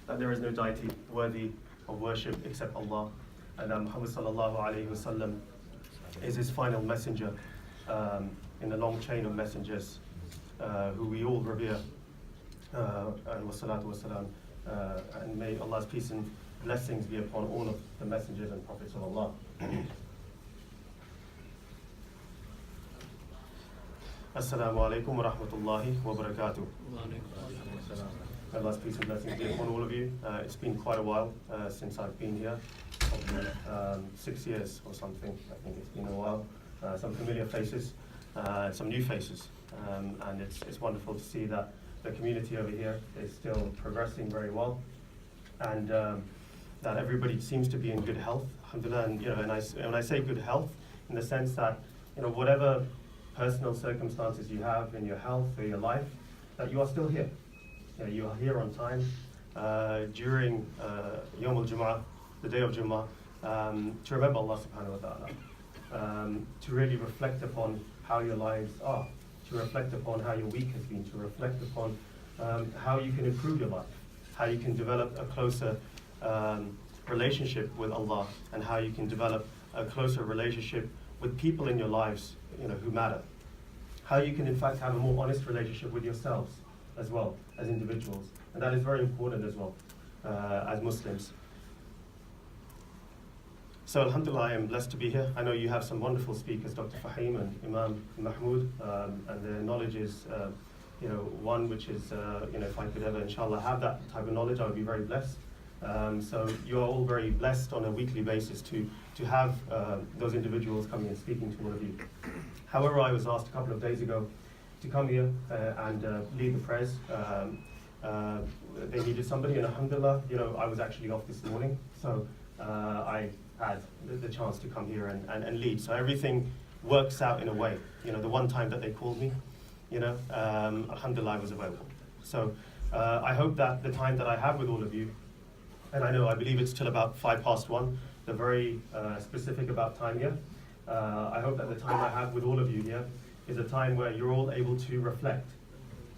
that there is no deity worthy of worship except Allah, and that Muhammad sallallahu alaihi wasallam is his final messenger in a long chain of messengers who we all revere. And wassalatu wassalam, and may Allah's peace and blessings be upon all of the messengers and prophets of Allah. Assalamu alaikum wa rahmatullahi wa barakatuh. Allah's peace and blessings be upon all of you. It's been quite a while since I've been here, probably 6 years or something. I think it's been a while. Some familiar faces, some new faces, and it's wonderful to see that the community over here is still progressing very well, and that everybody seems to be in good health. Alhamdulillah, and when I say good health, in the sense that whatever personal circumstances you have in your health or your life, that you are still here. You are here on time during Yom al-Jummah, the day of Jummah, to remember Allah subhanahu wa ta'ala, to really reflect upon how your lives are, to reflect upon how your week has been, to reflect upon how you can improve your life, how you can develop a closer relationship with Allah, and how you can develop a closer relationship with people in your lives who matter. How you can in fact have a more honest relationship with yourselves as well as individuals, and that is very important as well as Muslims. So alhamdulillah, I am blessed to be here. I know you have some wonderful speakers, Dr. Fahim and Imam Mahmoud, and their knowledge is one which is, if I could ever inshallah have that type of knowledge, I would be very blessed. So you are all very blessed on a weekly basis to have those individuals coming and speaking to all of you. However, I was asked a couple of days ago to come here and lead the prayers. They needed somebody, and alhamdulillah, I was actually off this morning, so I had the chance to come here and lead. So everything works out in a way. The one time that they called me, alhamdulillah, I was available. So I hope that the time that I have with all of you, and I believe it's till about 1:05, they're very specific about time here. I hope that the time I have with all of you here is a time where you're all able to reflect,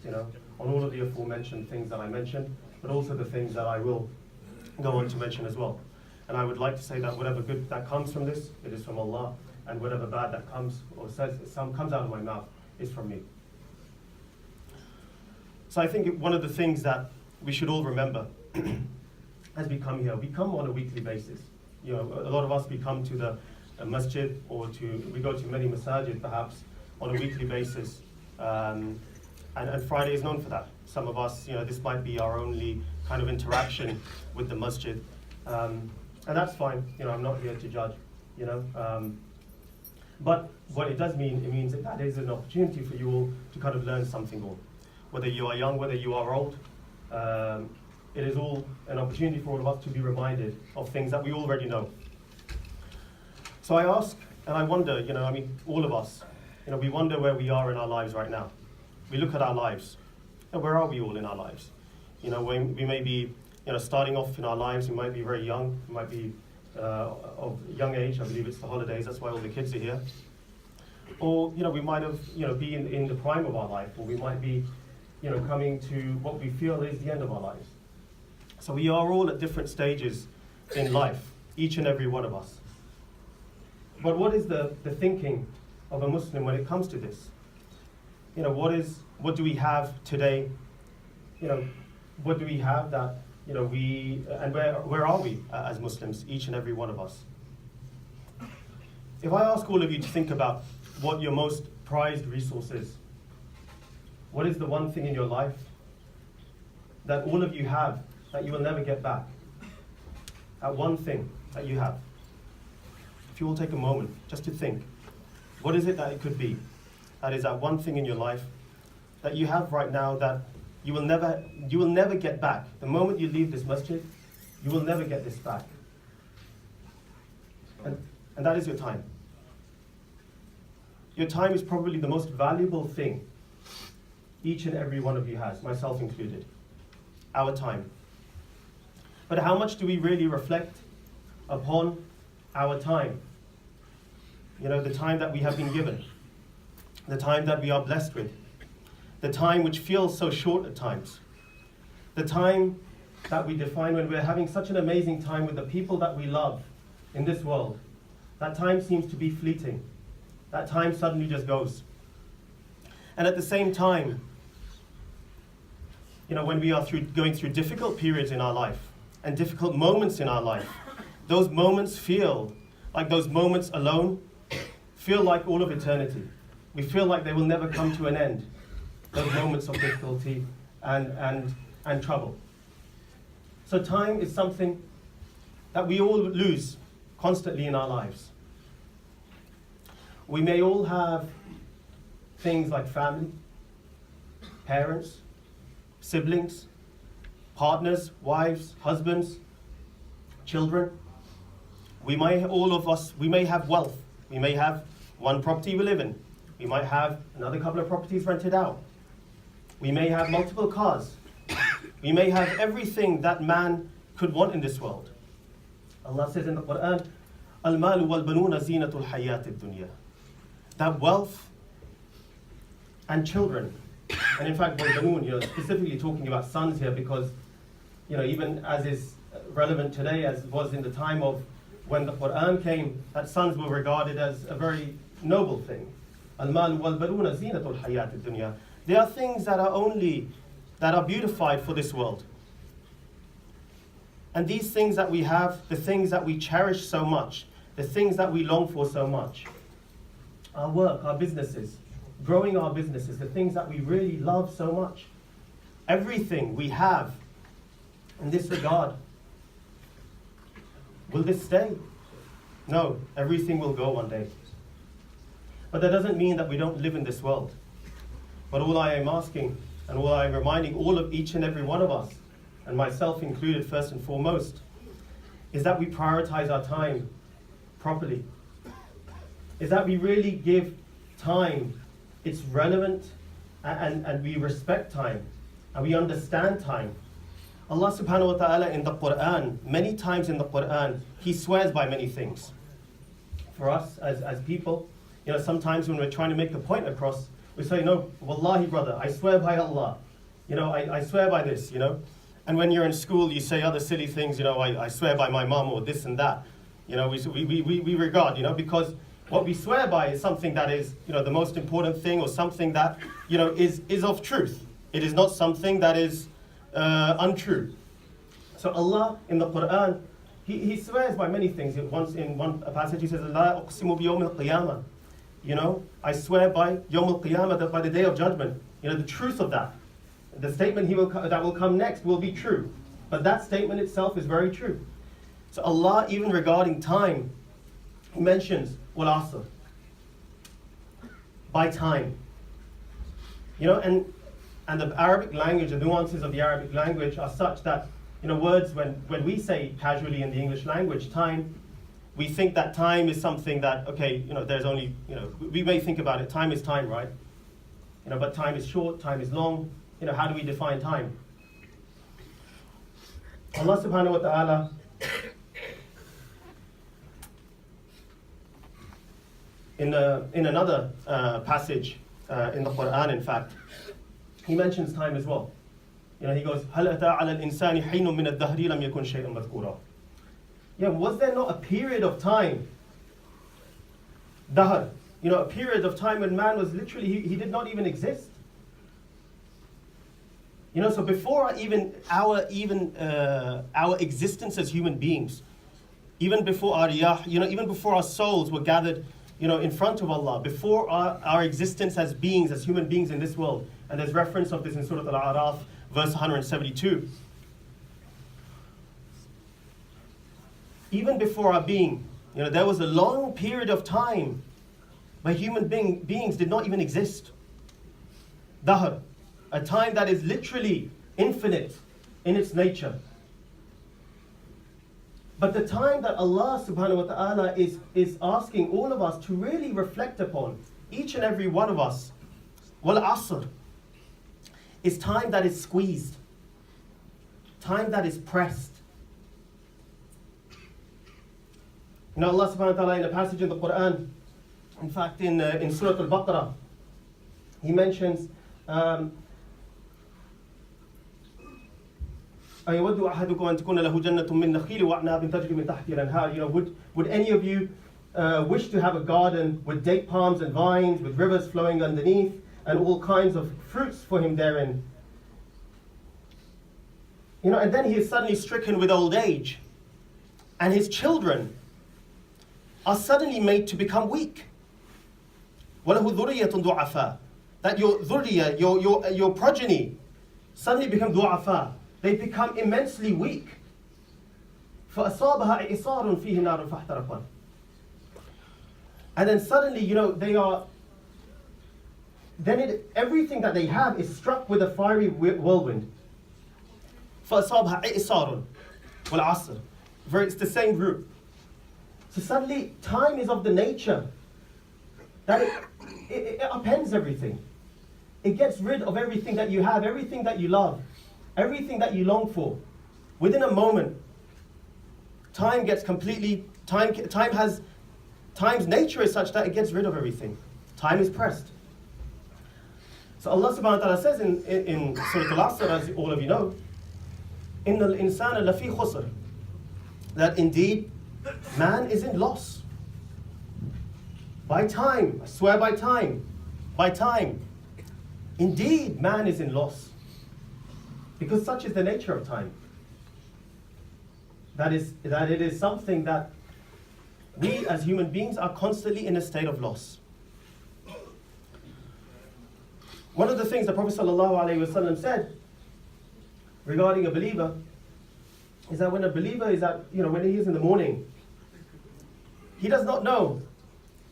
on all of the aforementioned things that I mentioned, but also the things that I will go on to mention as well. And I would like to say that whatever good that comes from this, it is from Allah, and whatever bad that comes or comes out of my mouth is from me. So I think one of the things that we should all remember as we come here, we come on a weekly basis. A lot of us, we come to the masjid, or we go to many masajid perhaps on a weekly basis, and Friday is known for that. Some of us, this might be our only kind of interaction with the masjid, and that's fine. I'm not here to judge, but what it does mean, it means that is an opportunity for you all to kind of learn something all. Whether you are young, whether you are old, it is all an opportunity for all of us to be reminded of things that we already know. So I ask, and I wonder, all of us, we wonder where we are in our lives right now. We look at our lives, and where are we all in our lives? We may be, starting off in our lives, we might be very young, we might be of young age. I believe it's the holidays, that's why all the kids are here. Or, we might have, be in the prime of our life, or we might be, coming to what we feel is the end of our lives. So we are all at different stages in life, each and every one of us. But what is the thinking of a Muslim when it comes to this? What do we have today? What do we have that, and where are we as Muslims, each and every one of us? If I ask all of you to think about what your most prized resource is, what is the one thing in your life that all of you have that you will never get back? That one thing that you have. If you all take a moment just to think, what is it that it could be? That is that one thing in your life that you have right now that you will never get back. The moment you leave this masjid, you will never get this back. And that is your time. Your time is probably the most valuable thing each and every one of you has, myself included. Our time. But how much do we really reflect upon our time? The time that we have been given, the time that we are blessed with, the time which feels so short at times, the time that we define when we're having such an amazing time with the people that we love in this world, that time seems to be fleeting. That time suddenly just goes. And at the same time, when we are going through difficult periods in our life and difficult moments in our life, those moments feel like those moments alone feel like all of eternity. We feel like they will never come to an end. Those moments of difficulty and trouble. So time is something that we all lose constantly in our lives. We may all have things like family, parents, siblings, partners, wives, husbands, children. We may have wealth. We may have one property we live in. We might have another couple of properties rented out. We may have multiple cars. We may have everything that man could want in this world. Allah says in the Quran, "Al-malu wal-banuna zinatul hayatid dunya." That wealth and children, and in fact, wal-banun, specifically talking about sons here, because even as is relevant today as was in the time of when the Quran came, that sons were regarded as a very noble thing. Al-malu wal-banuna zinatul hayatid dunya. They are things that are beautified for this world. And these things that we have, the things that we cherish so much, the things that we long for so much, our work, our businesses, growing our businesses, the things that we really love so much, everything we have in this regard, will this stay? No, everything will go one day. But that doesn't mean that we don't live in this world. But all I am asking, and all I am reminding each and every one of us, and myself included first and foremost, is that we prioritize our time properly. Is that we really give time its relevant, and we respect time, and we understand time. Allah subhanahu wa ta'ala in the Quran, many times in the Quran, He swears by many things. For us as people, sometimes when we're trying to make a point across, we say, no, wallahi brother, I swear by Allah. I swear by this, And when you're in school, you say other silly things, I swear by my mum or this and that. We regard, because what we swear by is something that is, the most important thing, or something that, is of truth. It is not something that is untrue. So Allah in the Quran, He swears by many things. Once in one passage He says, "La uqsimu bi yawm al-qiyamah." I swear by Yawm al-Qiyamah, that by the day of judgment, the truth of that. The statement that will come next will be true. But that statement itself is very true. So Allah, even regarding time, He mentions wal asr, by time. And the Arabic language, the nuances of the Arabic language are such that, words, when we say casually in the English language, time, we think that time is something that, there's only, we may think about it, time is time, right? But time is short, time is long. How do we define time? Allah subhanahu wa ta'ala in another passage in the Quran, in fact, He mentions time as well. He goes, هَلْ أَتَى عَلَى الْإِنسَانِ حِينٌ مِّنَ الدَّهْرِ لَمْ يَكُنْ شَيْئًا مَذْكُورًا. Was there not a period of time, dahr, a period of time when man was literally, he did not even exist. So before our existence as human beings, even before our riyah, even before our souls were gathered, in front of Allah, before our existence as beings, as human beings in this world, and there's reference of this in Surah Al-A'raf, verse 172. Even before our being, there was a long period of time where human beings did not even exist. Dahr, a time that is literally infinite in its nature. But the time that Allah subhanahu wa ta'ala is asking all of us to really reflect upon, each and every one of us, wal asr, is time that is squeezed, time that is pressed. Allah subhanahu wa ta'ala in a passage in the Quran, in fact in Surah Al-Baqarah, He mentions أيود أحدكم أن تكون له جنة من نخيل وأعناب تجري من تحتها الأنهار. Would any of you wish to have a garden with date palms and vines, with rivers flowing underneath, and all kinds of fruits for him therein? And then he is suddenly stricken with old age, and his children are suddenly made to become weak. وَلَهُ ذُرِّيَّةٌ ضُعَفَاء. That your dhurriya, your progeny, suddenly become du'afa. They become immensely weak. فَأَصَابَهَا إِصَارٌ فِيهِ نَارٌ فَاحْتَرَقًا. And then suddenly, they are, everything that they have is struck with a fiery whirlwind. فَأَصَابَهَا إِصَارٌ وَالْعَصْرِ. It's the same root. So suddenly, time is of the nature that it upends everything. It gets rid of everything that you have, everything that you love, everything that you long for. Within a moment, time's nature is such that it gets rid of everything. Time is pressed. So Allah subhanahu wa ta'ala says in Surah Al-Asr, as all of you know, إِنَّ الْإِنسَانَ لَفِي خُسْرٍ. That indeed, man is in loss. By time, I swear by time. Indeed, man is in loss. Because such is the nature of time. That it is something that we as human beings are constantly in a state of loss. One of the things the Prophet ﷺ said regarding a believer is that when a believer is when he is in the morning, he does not know,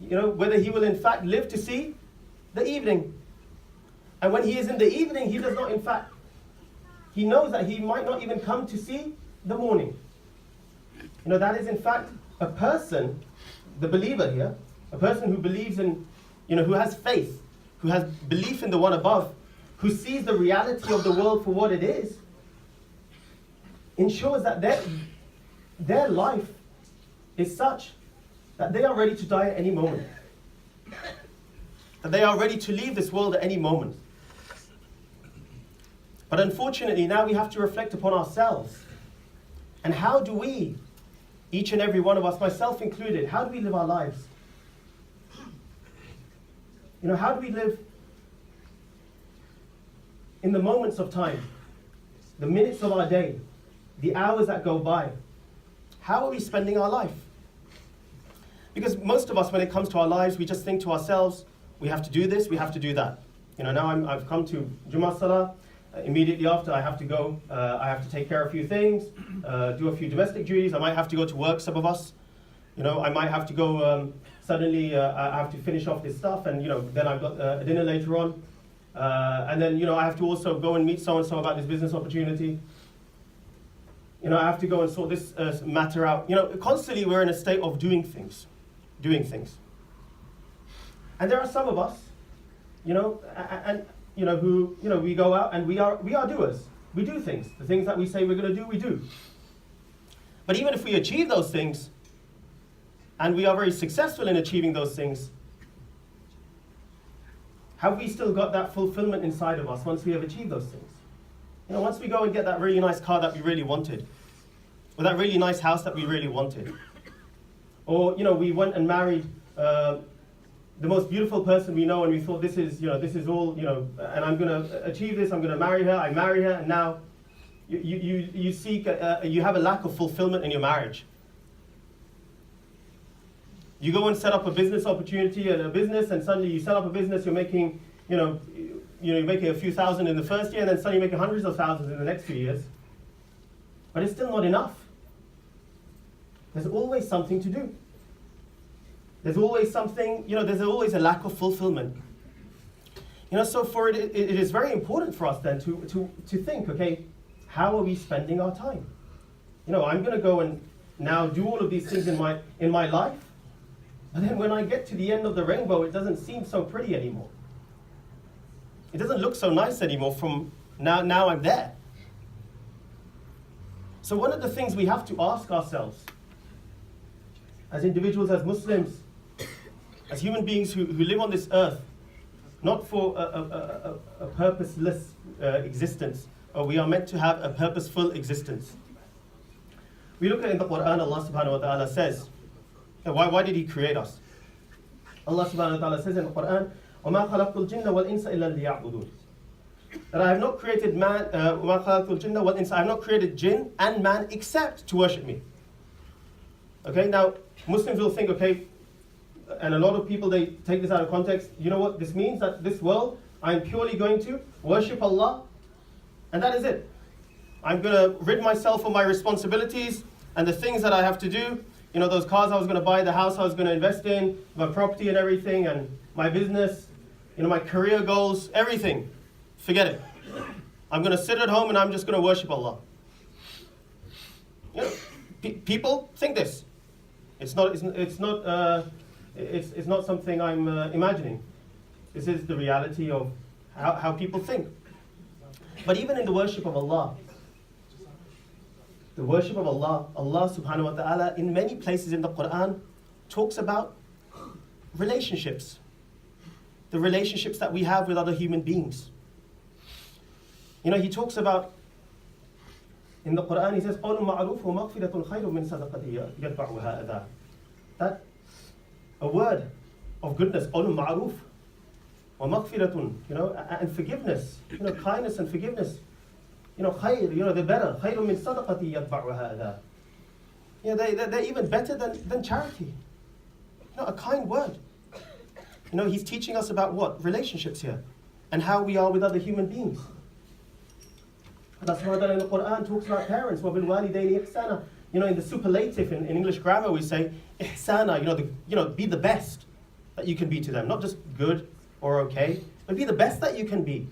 whether he will in fact live to see the evening. And when he is in the evening, he does not in fact, he knows that he might not even come to see the morning. That is in fact a person, the believer here, a person who believes in, who has faith, who has belief in the one above, who sees the reality of the world for what it is, ensures that their life is such that they are ready to die at any moment. That they are ready to leave this world at any moment. But unfortunately, now we have to reflect upon ourselves. And how do we, each and every one of us, myself included, how do we live our lives? How do we live in the moments of time, the minutes of our day, the hours that go by? How are we spending our life? Because most of us, when it comes to our lives, we just think to ourselves, we have to do this, we have to do that. Now I've come to Jummah Salah. Immediately after, I have to go, I have to take care of a few things, do a few domestic duties. I might have to go to work, some of us. I might have to go, suddenly I have to finish off this stuff, and then I've got a dinner later on. And then, I have to also go and meet so-and-so about this business opportunity. I have to go and sort this matter out. Constantly we're in a state of doing things. And there are some of us, who, we go out and we are doers. We do things. The things that we say we're going to do, we do. But even if we achieve those things, and we are very successful in achieving those things, have we still got that fulfillment inside of us once we have achieved those things? Once we go and get that really nice car that we really wanted, or that really nice house that we really wanted, or, we went and married the most beautiful person we know, and we thought this is all, and I'm going to achieve this, I'm going to marry her, I marry her, and now you seek, you have a lack of fulfillment in your marriage. You go and set up a business opportunity and a business, and suddenly you set up a business, you're making, you're making a few thousand in the first year, and then suddenly you're making hundreds of thousands in the next few years. But it's still not enough. There's always something to do. There's always something, there's always a lack of fulfillment. So for it is very important for us then to think, okay, how are we spending our time? I'm going to go and now do all of these things in my life, but then when I get to the end of the rainbow, it doesn't seem so pretty anymore. It doesn't look so nice anymore from now I'm there. So one of the things we have to ask ourselves, as individuals, as Muslims, as human beings who live on this earth, not for a purposeless existence, or we are meant to have a purposeful existence. We look at in the Quran, Allah subhanahu wa ta'ala says, why did He create us? Allah subhanahu wa ta'ala says in the Quran, وَمَا خَلَقْتُ الْجِنَّ وَالْإِنسَ إِلَّا لِيَعْبُدُونَ. That I have not created man, وَمَا خَلَقْتُ الْجِنَّ وَالْإِنسَ, I have not created jinn and man except to worship me. Okay, now Muslims will think, okay, and a lot of people, they take this out of context. You know what this means? That this world, I'm purely going to worship Allah, and that is it. I'm going to rid myself of my responsibilities and the things that I have to do. You know, those cars I was going to buy, the house I was going to invest in, my property and everything, and my business, you know, my career goals, everything. Forget it. I'm going to sit at home and I'm just going to worship Allah. You know, people think this. It's not something I'm imagining. This is the reality of how people think. But even in the worship of Allah, Allah subhanahu wa ta'ala in many places in the Quran talks about relationships. The relationships that we have with other human beings. You know, He talks about, in the Quran, He says, قَوْلٌ مَعْرُوفٌ وَمَغْفِرَةٌ خَيْرٌ مِّن صَدَقَةٍ يَتْبَعُهَا أَذًى. That a word of goodness, قَوْلٌ مَعْرُوف وَمَغْفِرَةٌ, you know, and forgiveness, you know, kindness and forgiveness. You know, khayr, you know, they're better. خَيْرٌ مِّن صَدَقَةٍ يَتْبَعُهَا أَذًى. You know, they're even better than charity. You know, a kind word. You know, He's teaching us about what? Relationships here. And how we are with other human beings. That's why in the Quran talks about parents. وَبِالْوَالِدَيْنِ إِحْسَانًا. You know, in the superlative, in English grammar, we say, إِحْسَانًا, you know, be the best that you can be to them. Not just good or okay, but be the best that you can be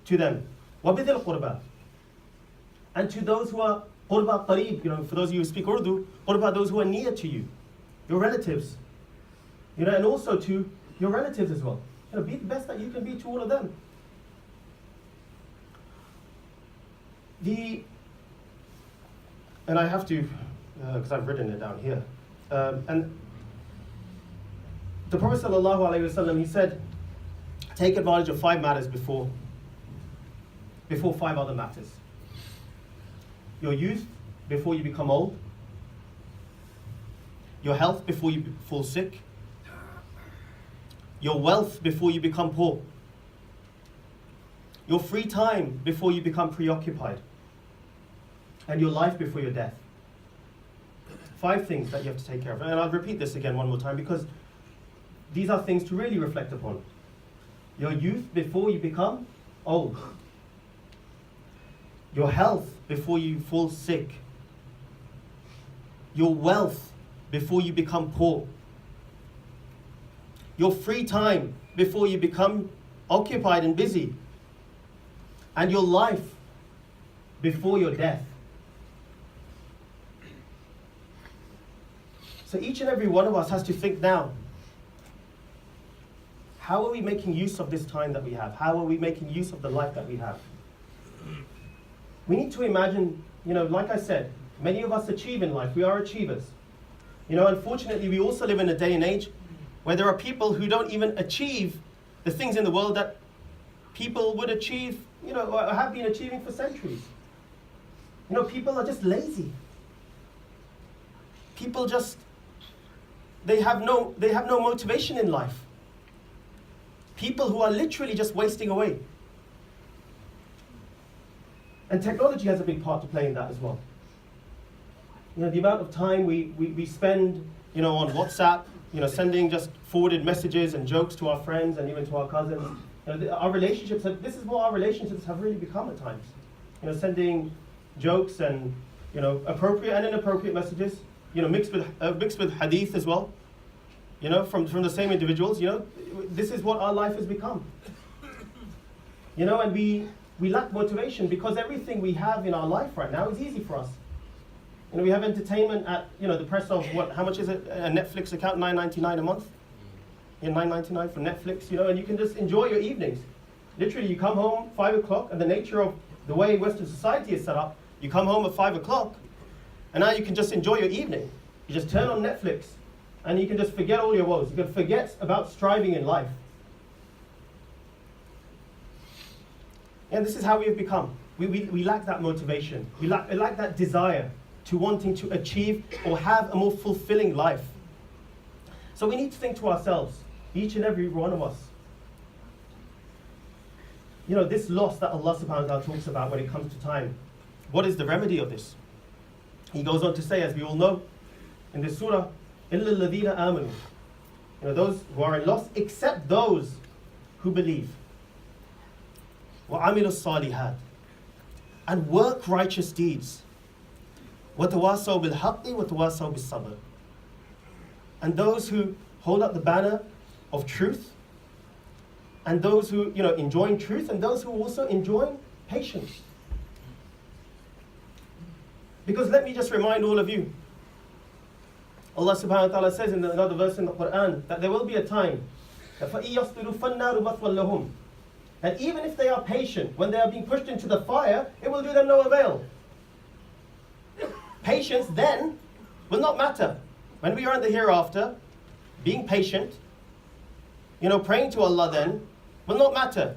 to them. وَبِذِي الْقُرْبَى. And to those who are قُرْبَى قَرِيب, you know, for those of you who speak Urdu, قُرْبَى, those who are near to you, your relatives. You know, and also to your relatives as well. You know, be the best that you can be to all of them. And I have to, because I've written it down here. And the Prophet ﷺ, he said, take advantage of 5 matters before 5 other matters. Your youth before you become old. Your health before you fall sick. Your wealth before you become poor. Your free time before you become preoccupied. And your life before your death. 5 things that you have to take care of. And I'll repeat this again one more time because these are things to really reflect upon. Your youth before you become old. Your health before you fall sick. Your wealth before you become poor. Your free time before you become occupied and busy. And your life before your death. So each and every one of us has to think now, how are we making use of this time that we have? How are we making use of the life that we have? We need to imagine, you know, like I said, many of us achieve in life. We are achievers. You know, unfortunately, we also live in a day and age where there are people who don't even achieve the things in the world that people would achieve, you know, or have been achieving for centuries. You know, people are just lazy. People just, they have no motivation in life. People who are literally just wasting away. And technology has a big part to play in that as well. You know, the amount of time we spend, you know, on WhatsApp, you know, sending just forwarded messages and jokes to our friends and even to our cousins. You know, our relationships, this is what our relationships have really become at times. You know, sending jokes and, you know, appropriate and inappropriate messages, you know, mixed with hadith as well. You know, from the same individuals, you know, this is what our life has become. You know, and we lack motivation because everything we have in our life right now is easy for us. You know, we have entertainment at, you know, the price of how much is it? A Netflix account, $9.99 a month? Yeah, $9.99 for Netflix, you know, and you can just enjoy your evenings. Literally, you come home 5 o'clock, and the nature of the way Western society is set up, you come home at 5 o'clock, and now you can just enjoy your evening. You just turn on Netflix, and you can just forget all your woes. You can forget about striving in life. And this is how we have become. We lack that motivation. We lack that desire to wanting to achieve or have a more fulfilling life. So we need to think to ourselves, each and every one of us, this loss that Allah subhanahu wa ta'ala talks about when it comes to time, what is the remedy of this? He goes on to say, as we all know, in this surah, إِلَّا الَّذِينَ آمَنُوا, those who are in loss, except those who believe. وَعَمِلُوا الصَّالِحَاتِ, and work righteous deeds. وَتَوَاصَوْا بِالْحَقِّ وَتَوَاصَوْا بِالصَّبْرِ, and those who hold up the banner of truth, and those who enjoy truth, and those who also enjoy patience. Because let me just remind all of you, Allah subhanahu wa ta'ala says in another verse in the Quran that there will be a time that فَإِيَّصْبِرُوا فَالنَّارُ مَثْوًى لَهُمْ, that even if they are patient, when they are being pushed into the fire, it will do them no avail. Patience then will not matter. When we are in the hereafter, being patient, praying to Allah then, will not matter.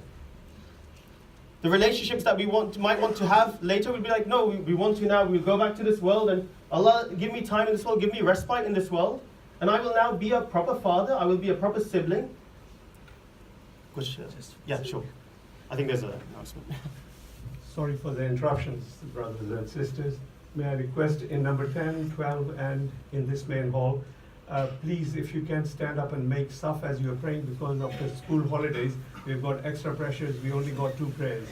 The relationships that we might want to have later, we'll be like, no, we want to now, we'll go back to this world, and Allah, give me time in this world, give me respite in this world, and I will now be a proper father, I will be a proper sibling. Yeah, sure. I think there's an announcement. Sorry for the interruptions, brothers and sisters. May I request in number 10, 12, and in this main hall, please, if you can stand up and make saf as you are praying, because of the school holidays, we've got extra pressures, we only got 2 prayers.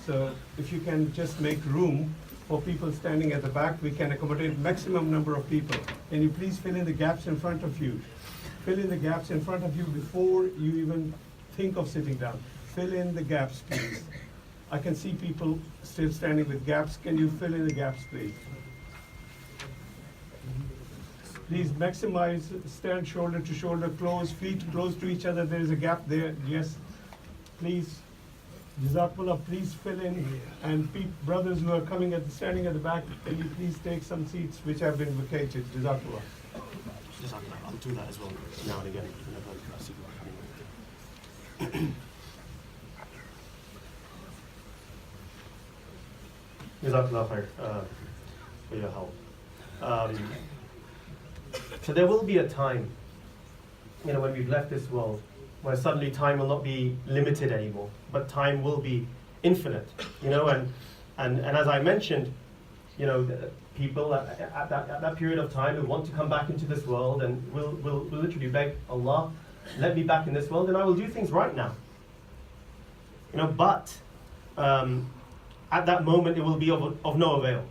So if you can just make room for people standing at the back, we can accommodate maximum number of people. Can you please fill in the gaps in front of you? Fill in the gaps in front of you before you even think of sitting down. Fill in the gaps, please. I can see people still standing with gaps. Can you fill in the gaps, please? Please maximize, stand shoulder to shoulder, close, feet close to each other. There is a gap there, yes. Please, Jazakallah, please fill in. And brothers who are standing at the back, can you please take some seats which have been vacated? Jazakallah. Jazakallah, I'll do that as well now and again. Jazakallah khair for your help. So there will be a time, when we've left this world, where suddenly time will not be limited anymore, but time will be infinite, and as I mentioned, people at that period of time who want to come back into this world and will literally beg Allah, let me back in this world, and I will do things right now. But at that moment it will be of no avail.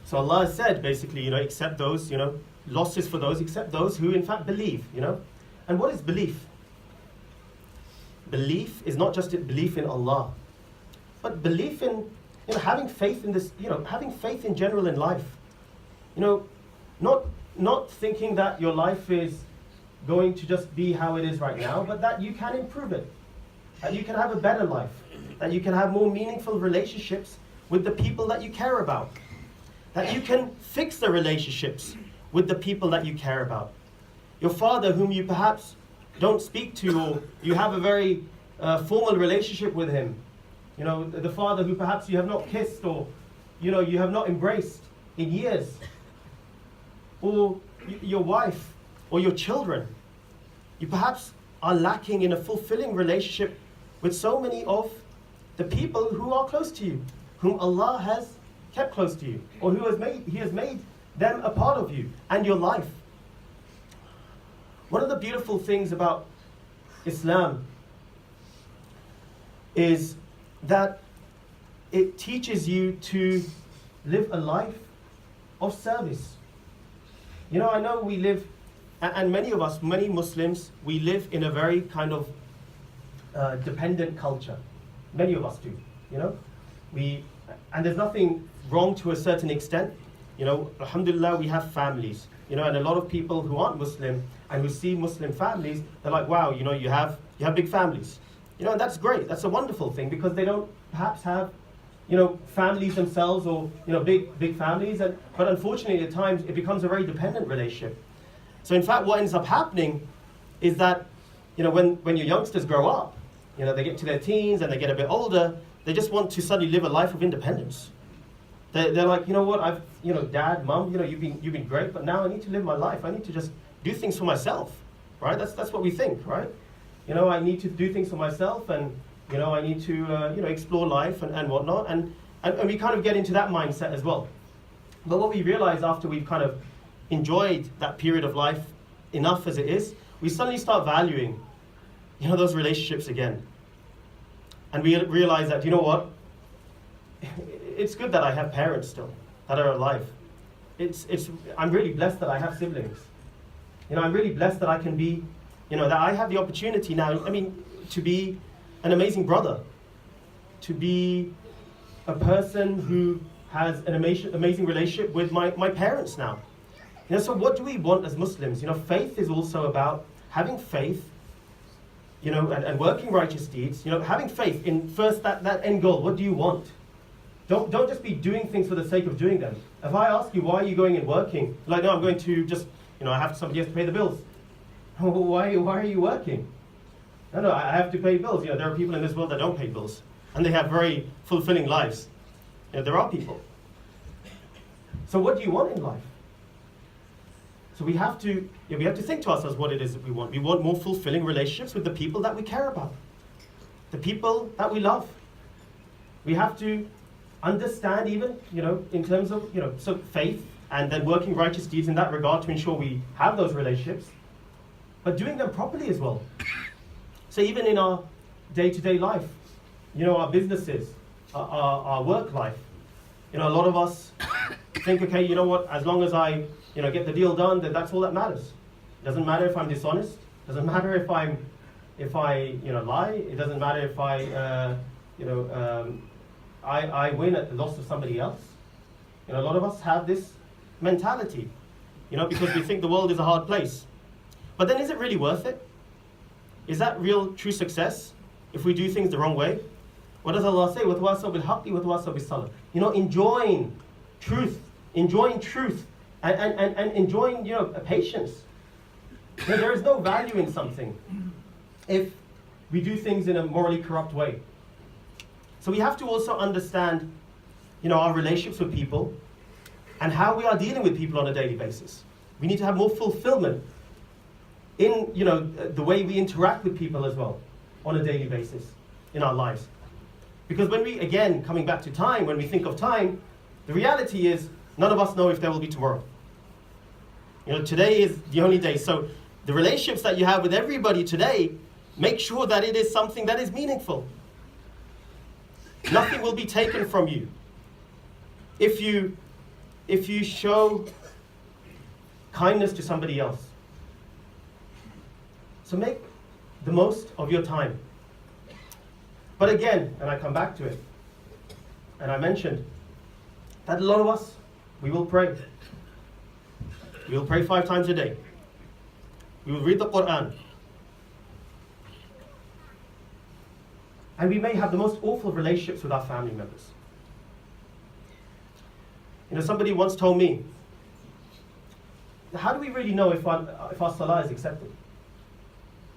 So Allah has said basically, except those, losses for those, except those who in fact believe, And what is belief? Belief is not just belief in Allah, but belief in, having faith in this, having faith in general in life. Not thinking that your life is going to just be how it is right now, but that you can improve it, that you can have a better life, that you can have more meaningful relationships with the people that you care about, that you can fix the relationships with the people that you care about. Your father, whom you perhaps don't speak to, or you have a very formal relationship with him. The father who perhaps you have not kissed, or you have not embraced in years. Or your wife, or your children. You perhaps are lacking in a fulfilling relationship with so many of the people who are close to you, whom Allah has kept close to you, or He has made them a part of you and your life. One of the beautiful things about Islam is that it teaches you to live a life of service. I know we live, and many of us, many Muslims, we live in a very kind of dependent culture. Many of us do, and there's nothing wrong to a certain extent. Alhamdulillah, we have families, and a lot of people who aren't Muslim and who see Muslim families, they're like, wow, you have big families. And that's great. That's a wonderful thing, because they don't perhaps have, families themselves, or, big families. But unfortunately, at times, it becomes a very dependent relationship. So in fact, what ends up happening is that, when your youngsters grow up, they get to their teens and they get a bit older, they just want to suddenly live a life of independence. They're like, you know what, Dad, Mum, you've been great, but now I need to live my life. I need to just do things for myself, right? That's what we think, right? I need to do things for myself, and I need to explore life and whatnot, and we kind of get into that mindset as well. But what we realize after we've kind of enjoyed that period of life enough as it is, we suddenly start valuing, those relationships again. And we realize that, it's good that I have parents still that are alive. I'm really blessed that I have siblings. I'm really blessed that I can be, that I have the opportunity now, to be an amazing brother, to be a person who has an amazing relationship with my parents now. So what do we want as Muslims? Faith is also about having faith, and working righteous deeds. Having faith in first that end goal. What do you want? Don't just be doing things for the sake of doing them. If I ask you, why are you going and working? Like, no, I'm going to just, somebody has to pay the bills. Why are you working? No, I have to pay bills. There are people in this world that don't pay bills, and they have very fulfilling lives. There are people. So what do you want in life? So we have to think to ourselves what it is that we want. We want more fulfilling relationships with the people that we care about, the people that we love. We have to understand even, in terms of, so faith and then working righteous deeds in that regard to ensure we have those relationships, but doing them properly as well. So even in our day-to-day life, our businesses, our work life, a lot of us think, okay, as long as I, get the deal done, then that's all that matters. It doesn't matter if I'm dishonest. It doesn't matter if I lie. It doesn't matter if I win at the loss of somebody else. A lot of us have this mentality, because we think the world is a hard place. But then is it really worth it? Is that real true success if we do things the wrong way? What does Allah say? وَتَوَاصَوْا بِالْحَقِّ وَتَوَاصَوْا بِالصَّبْرِ. enjoying truth, and enjoying, patience. There is no value in something if we do things in a morally corrupt way. So we have to also understand, our relationships with people and how we are dealing with people on a daily basis. We need to have more fulfillment in, the way we interact with people as well on a daily basis in our lives. Because when we, again, coming back to time, when we think of time, the reality is none of us know if there will be tomorrow. Today is the only day. So the relationships that you have with everybody today, make sure that it is something that is meaningful. Nothing will be taken from you if you show kindness to somebody else. So make the most of your time. But again, and I come back to it, and I mentioned that a lot of us, we will pray. We will pray 5 times a day. We will read the Quran. And we may have the most awful relationships with our family members. Somebody once told me, how do we really know if our salah is accepted?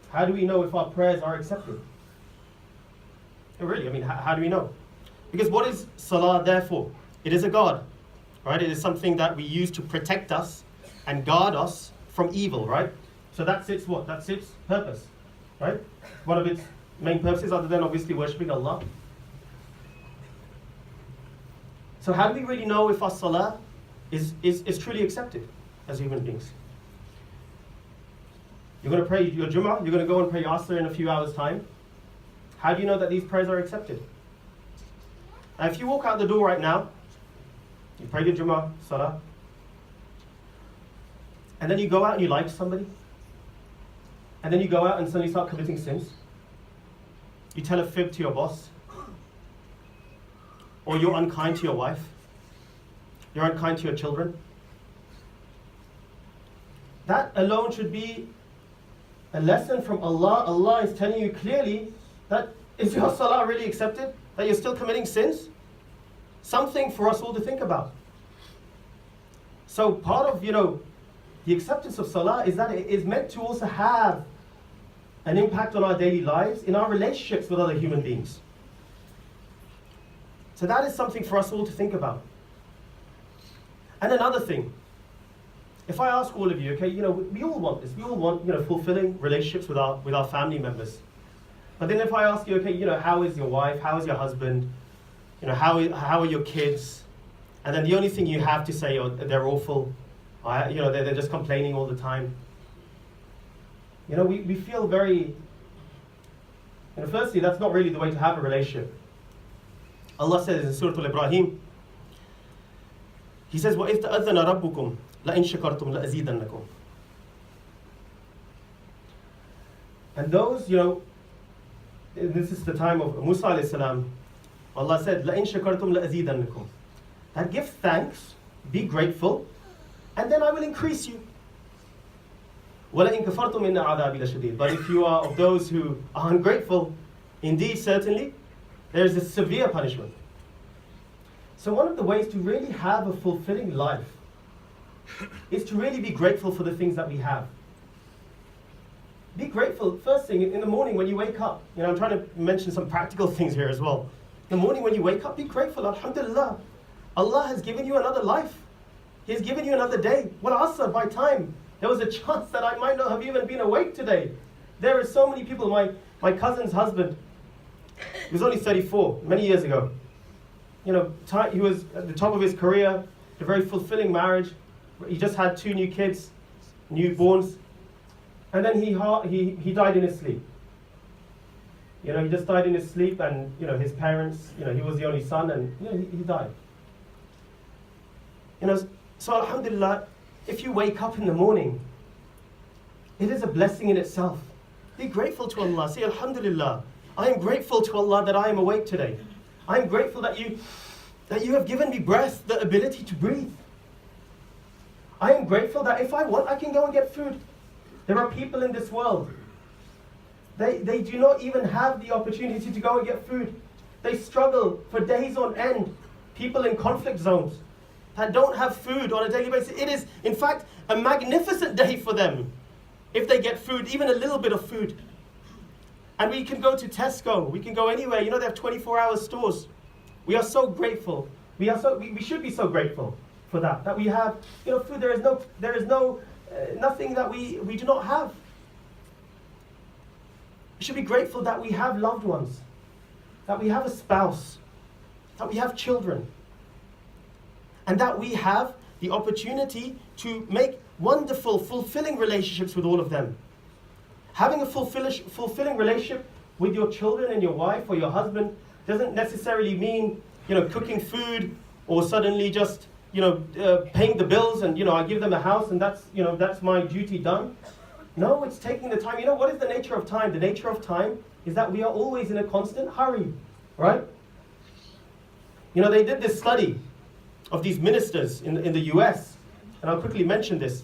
How do we know if our prayers are accepted? Really, how do we know? Because what is salah there for? It is a guard, right? It is something that we use to protect us and guard us from evil, right? So that's its what? That's its purpose, right? One of its main purposes, other than obviously worshipping Allah. So how do we really know if our salah is truly accepted as human beings? You're going to pray your Jummah, you're going to go and pray your Asr in a few hours' time. How do you know that these prayers are accepted? Now, if you walk out the door right now, you pray your Jummah, Salah, and then you go out and you lie to somebody, and then you go out and suddenly start committing sins. You tell a fib to your boss, or you're unkind to your wife, you're unkind to your children. That alone should be a lesson from Allah. Allah is telling you clearly that is your salah really accepted? That you're still committing sins? Something for us all to think about. So part of, the acceptance of salah is that it is meant to also have an impact on our daily lives, in our relationships with other human beings. So that is something for us all to think about. And another thing, if I ask all of you, okay, we all want this. We all want, fulfilling relationships with our family members. But then if I ask you, okay, how is your wife? How is your husband? How are your kids? And then the only thing you have to say, oh, they're awful. They're just complaining all the time. We feel very, firstly, that's not really the way to have a relationship. Allah says in Surah Al-Ibrahim, He says, وَإِذْ تَأَذَّنَ رَبُّكُمْ لَإِنْ شَكَرْتُمْ لَأَزِيدَنَّكُمْ. And those, this is the time of Musa alayhi salam, Allah said, لَإِنْ شَكَرْتُمْ لَأَزِيدَنَّكُمْ. That give thanks, be grateful, and then I will increase you. وَلَئِنْ كَفَرْتُمْ إِنَّ عَذَابِي لَشَدِيدٌ. But if you are of those who are ungrateful, indeed, certainly, there is a severe punishment. So one of the ways to really have a fulfilling life is to really be grateful for the things that we have. Be grateful, first thing, in the morning when you wake up. I'm trying to mention some practical things here as well. In the morning when you wake up, be grateful. Alhamdulillah. Allah has given you another life. He has given you another day. Well, Asr, by time, there was a chance that I might not have even been awake today. There are so many people. My cousin's husband, he was only 34, many years ago. He was at the top of his career, a very fulfilling marriage. He just had 2 new kids, newborns. And then he died in his sleep. He just died in his sleep, and his parents, he was the only son, and he died. So alhamdulillah, if you wake up in the morning, it is a blessing in itself. Be grateful to Allah. Say, alhamdulillah, I am grateful to Allah that I am awake today. I am grateful that you have given me breath, the ability to breathe. I am grateful that if I want, I can go and get food. There are people in this world, they do not even have the opportunity to go and get food. They struggle for days on end. People in conflict zones that don't have food on a daily basis. It is, in fact, a magnificent day for them if they get food, even a little bit of food. And we can go to Tesco, we can go anywhere. They have 24-hour stores. We are so grateful. We should be so grateful for that we have, food. There is no nothing that we do not have. We should be grateful that we have loved ones, that we have a spouse, that we have children, and that we have the opportunity to make wonderful, fulfilling relationships with all of them. Having a fulfilling relationship with your children and your wife or your husband doesn't necessarily mean, cooking food or suddenly just, paying the bills and, I give them a house and that's my duty done. No, it's taking the time. What is the nature of time? The nature of time is that we are always in a constant hurry, right? They did this study of these ministers in the US, and I'll quickly mention this.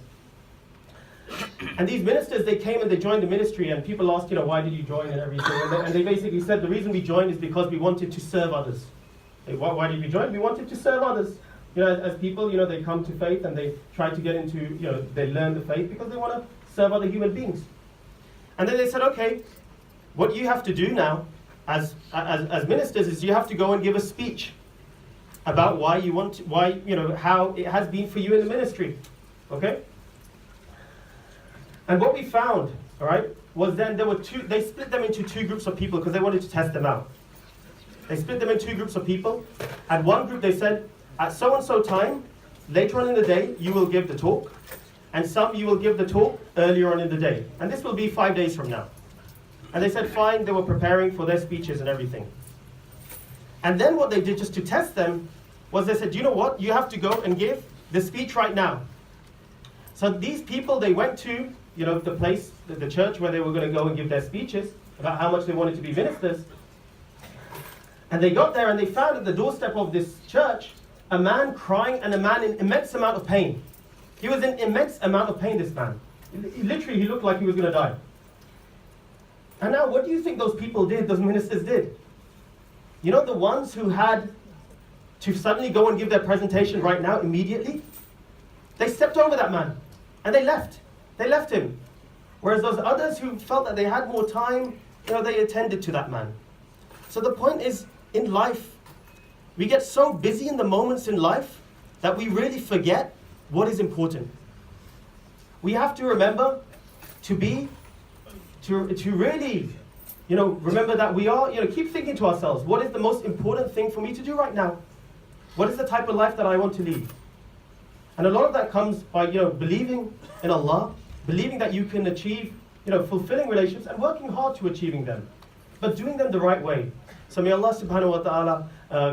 And these ministers, they came and they joined the ministry, and people asked, why did you join and everything? And they basically said, the reason we joined is because we wanted to serve others. Why did we join? We wanted to serve others. As people, they come to faith and they try to get into, they learn the faith because they want to serve other human beings. And then they said, okay, what you have to do now as ministers is you have to go and give a speech about how it has been for you in the ministry. Okay? And what we found, all right, was then they split them into 2 groups of people because they wanted to test them out. They split them in 2 groups of people. And one group, they said, at so-and-so time, later on in the day, you will give the talk. And some you will give the talk earlier on in the day. And this will be 5 days from now. And they said, fine, they were preparing for their speeches and everything. And then what they did just to test them was they said, you know what, you have to go and give the speech right now. So these people, they went to, the place, the church where they were going to go and give their speeches about how much they wanted to be ministers. And they got there and they found at the doorstep of this church a man crying and a man in immense amount of pain. He was in immense amount of pain, this man. Literally, he looked like he was going to die. And now, what do you think those people did, those ministers did? The ones who had to suddenly go and give their presentation right now, immediately, they stepped over that man and they left. They left him. Whereas those others who felt that they had more time, they attended to that man. So the point is, in life, we get so busy in the moments in life that we really forget what is important. We have to remember to really, remember that we are, keep thinking to ourselves, what is the most important thing for me to do right now? What is the type of life that I want to lead? And a lot of that comes by, believing in Allah, believing that you can achieve, fulfilling relationships and working hard to achieving them, but doing them the right way. So may Allah subhanahu wa ta'ala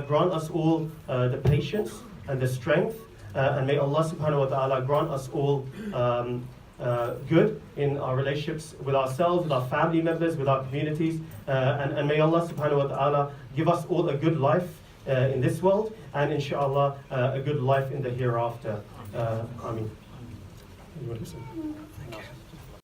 grant us all the patience and the strength, and may Allah subhanahu wa ta'ala grant us all good in our relationships with ourselves, with our family members, with our communities, and may Allah subhanahu wa ta'ala give us all a good life in this world, and inshallah a good life in the hereafter. Ameen.